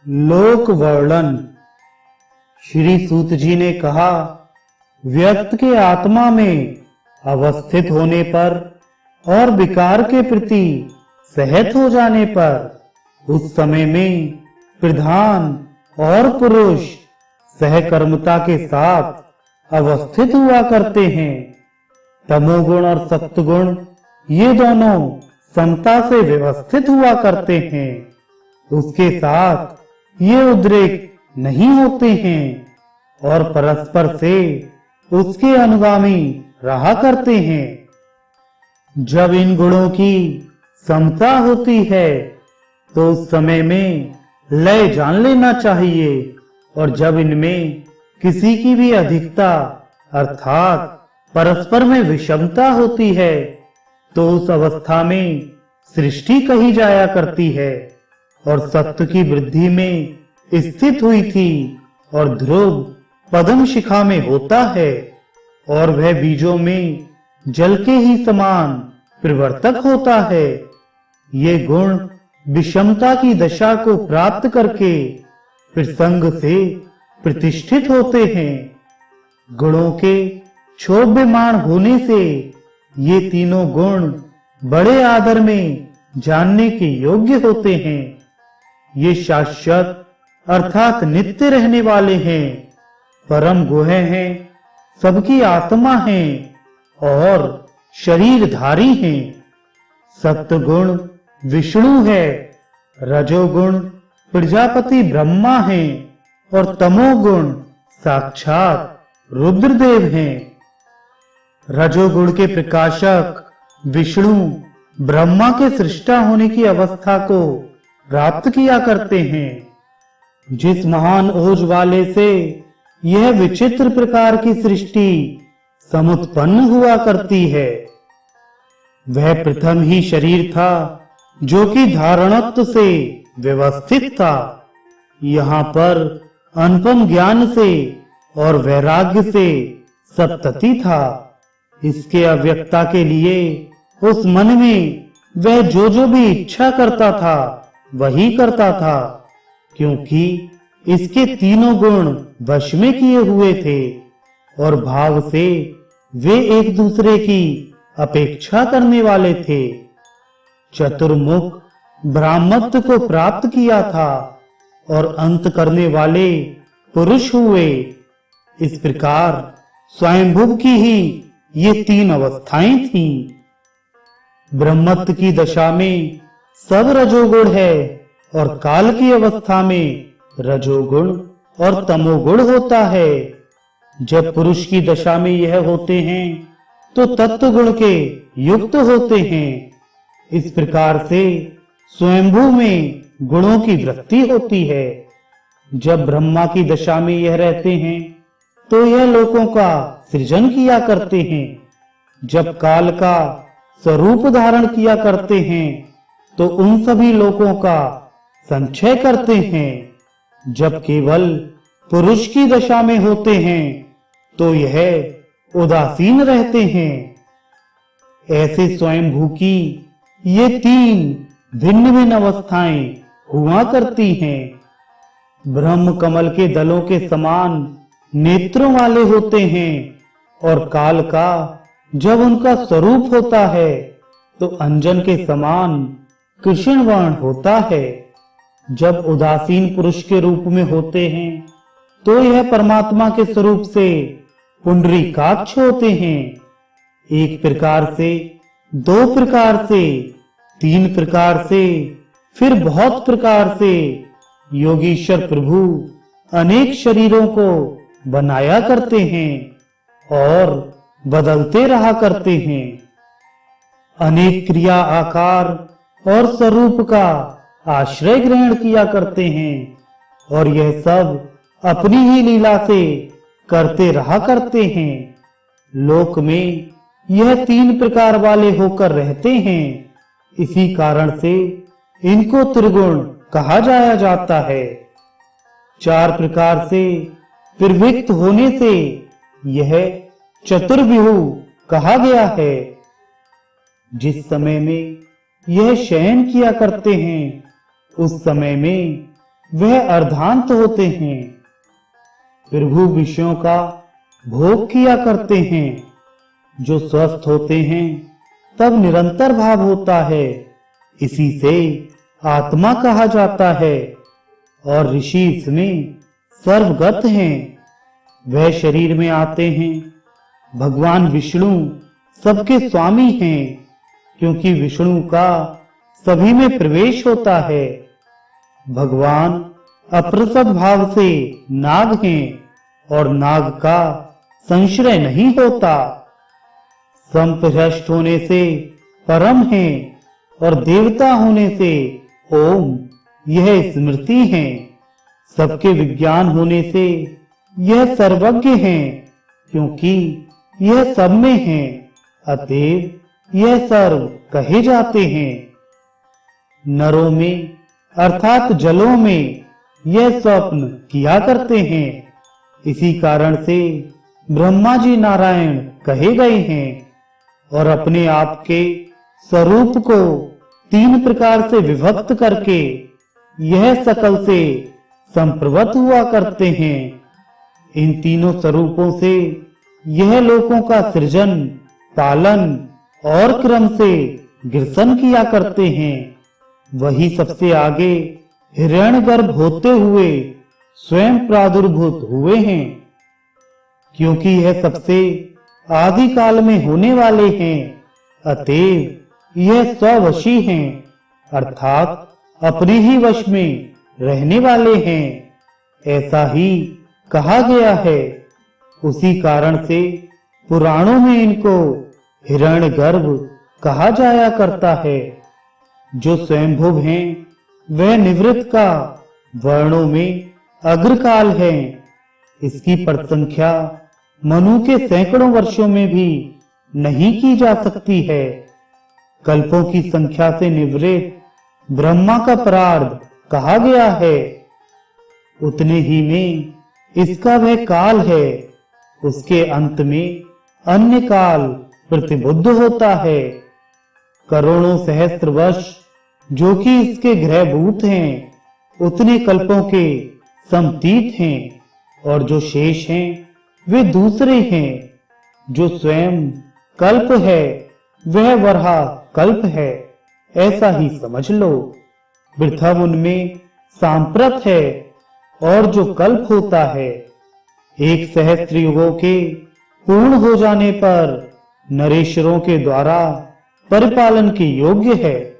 लोक वर्णन। श्री सूत जी ने कहा, व्यक्त के आत्मा में अवस्थित होने पर और विकार के प्रति सहत हो जाने पर उस समय में प्रधान और पुरुष सहकर्मता के साथ अवस्थित हुआ करते हैं। तमोगुण और सत्वगुण ये दोनों समता से व्यवस्थित हुआ करते हैं। उसके साथ ये उद्रेक नहीं होते हैं और परस्पर से उसके अनुगामी रहा करते हैं। जब इन गुणों की समता होती है तो उस समय में लय जान लेना चाहिए, और जब इनमें किसी की भी अधिकता अर्थात परस्पर में विषमता होती है तो उस अवस्था में सृष्टि कही जाया करती है। और सत्व की वृद्धि में स्थित हुई थी और ध्रुव पद्म शिखा में होता है, और वह बीजों में जल के ही समान प्रवर्तक होता है। ये गुण विषमता की दशा को प्राप्त करके प्रसंग से प्रतिष्ठित होते हैं। गुणों के क्षोभ्यमान होने से ये तीनों गुण बड़े आदर में जानने के योग्य होते हैं। ये शाश्वत अर्थात नित्य रहने वाले हैं, परम गुह हैं, सबकी आत्मा हैं और शरीरधारी हैं। सत्वगुण विष्णु है, रजोगुण प्रजापति ब्रह्मा हैं और तमोगुण साक्षात रुद्रदेव हैं। रजोगुण के प्रकाशक विष्णु ब्रह्मा के सृष्टा होने की अवस्था को प्राप्त किया करते हैं। जिस महान ओज वाले से यह विचित्र प्रकार की सृष्टि समुत्पन्न हुआ करती है, वह प्रथम ही शरीर था जो कि धारणत्व से व्यवस्थित था। यहाँ पर अनुपम ज्ञान से और वैराग्य से सप्तति था। इसके अव्यक्ता के लिए उस मन में वह जो भी इच्छा करता था वही करता था, क्योंकि इसके तीनों गुण वश में किए हुए थे और भाव से वे एक दूसरे की अपेक्षा करने वाले थे। चतुर्मुख ब्राह्मत्व को प्राप्त किया था और अंत करने वाले पुरुष हुए। इस प्रकार स्वयंभुव की ही ये तीन अवस्थाएं थीं। ब्रह्मत्व की दशा में सब रजोगुण है और काल की अवस्था में रजोगुण और तमोगुण होता है। जब पुरुष की दशा में यह होते हैं तो तत्व गुण के युक्त होते हैं। इस प्रकार से स्वयंभू में गुणों की वृद्धि होती है। जब ब्रह्मा की दशा में यह रहते हैं तो यह लोकों का सृजन किया करते हैं। जब काल का स्वरूप धारण किया करते हैं तो उन सभी लोकों का संचय करते हैं। जब केवल पुरुष की दशा में होते हैं तो यह उदासीन रहते हैं। ऐसे स्वयंभू की ये तीन भिन्न भिन्न अवस्थाएं हुआ करती हैं। ब्रह्म कमल के दलों के समान नेत्रों वाले होते हैं और काल का जब उनका स्वरूप होता है तो अंजन के समान कृष्ण वर्ण होता है। जब उदासीन पुरुष के रूप में होते हैं तो यह परमात्मा के स्वरूप से पुंडरीकाक्ष होते हैं। एक प्रकार से, दो प्रकार से, तीन प्रकार से, फिर बहुत प्रकार से योगीश्वर प्रभु अनेक शरीरों को बनाया करते हैं और बदलते रहा करते हैं। अनेक क्रिया, आकार और स्वरूप का आश्रय ग्रहण किया करते हैं और यह सब अपनी ही लीला से करते रहा करते हैं। लोक में यह तीन प्रकार वाले होकर रहते हैं। इसी कारण से इनको त्रिगुण कहा जाया जाता है। चार प्रकार से प्रवृत्त होने से यह चतुर्व्यूह कहा गया है। जिस समय में यह शयन किया करते हैं उस समय में वह अर्धांत होते हैं। प्रभु विषयों का भोग किया करते हैं। जो स्वस्थ होते हैं तब निरंतर भाव होता है, इसी से आत्मा कहा जाता है। और ऋषि इसमें सर्वगत हैं। वह शरीर में आते हैं। भगवान विष्णु सबके स्वामी हैं, क्योंकि विष्णु का सभी में प्रवेश होता है। भगवान अप्रसद भाव से नाग हैं और नाग का संश्रय नहीं होता। संप्रष्ट होने से परम हैं और देवता होने से ओम, यह स्मृति है। सबके विज्ञान होने से यह सर्वज्ञ हैं, क्योंकि यह सब में हैं, अतएव यह सर्व कहे जाते हैं। नरों में अर्थात जलों में यह स्वप्न किया करते हैं। इसी कारण से ब्रह्मा जी नारायण कहे गए हैं और अपने आप के स्वरूप को 3 प्रकार से विभक्त करके यह सकल से संप्रवत हुआ करते हैं। इन तीनों स्वरूपों से यह लोकों का सृजन, पालन और क्रम से गिरसन किया करते हैं। वही सबसे आगे हिरण्यगर्भ होते हुए स्वयं प्रादुर्भूत हुए हैं, क्योंकि यह सबसे आदि काल में होने वाले हैं। अतएव यह स्ववशी हैं, अर्थात अपने ही वश में रहने वाले हैं। ऐसा ही कहा गया है। उसी कारण से पुराणों में इनको हिरण्यगर्भ कहा जाया करता है। जो स्वयंभुव हैं वह निवृत्त का वर्णों में अग्रकाल है। इसकी परिसंख्या मनु के सैकड़ों वर्षों में भी नहीं की जा सकती है। कल्पों की संख्या से निवृत्त ब्रह्मा का प्रारब्ध कहा गया है, उतने ही में इसका वह काल है। उसके अंत में अन्य काल प्रतिबुद्ध होता है। करोड़ों सहस्त्र वर्ष जो कि इसके ग्रहभूत हैं, उतने कल्पों के समतीत हैं, और जो शेष हैं वे दूसरे हैं। जो स्वयं कल्प है वह वराह कल्प है, ऐसा ही समझ लो। वृथा उनमें सांप्रत है, और जो कल्प होता है 1 सहस्त्र युगों के पूर्ण हो जाने पर नरेश्वरों के द्वारा परिपालन के योग्य है।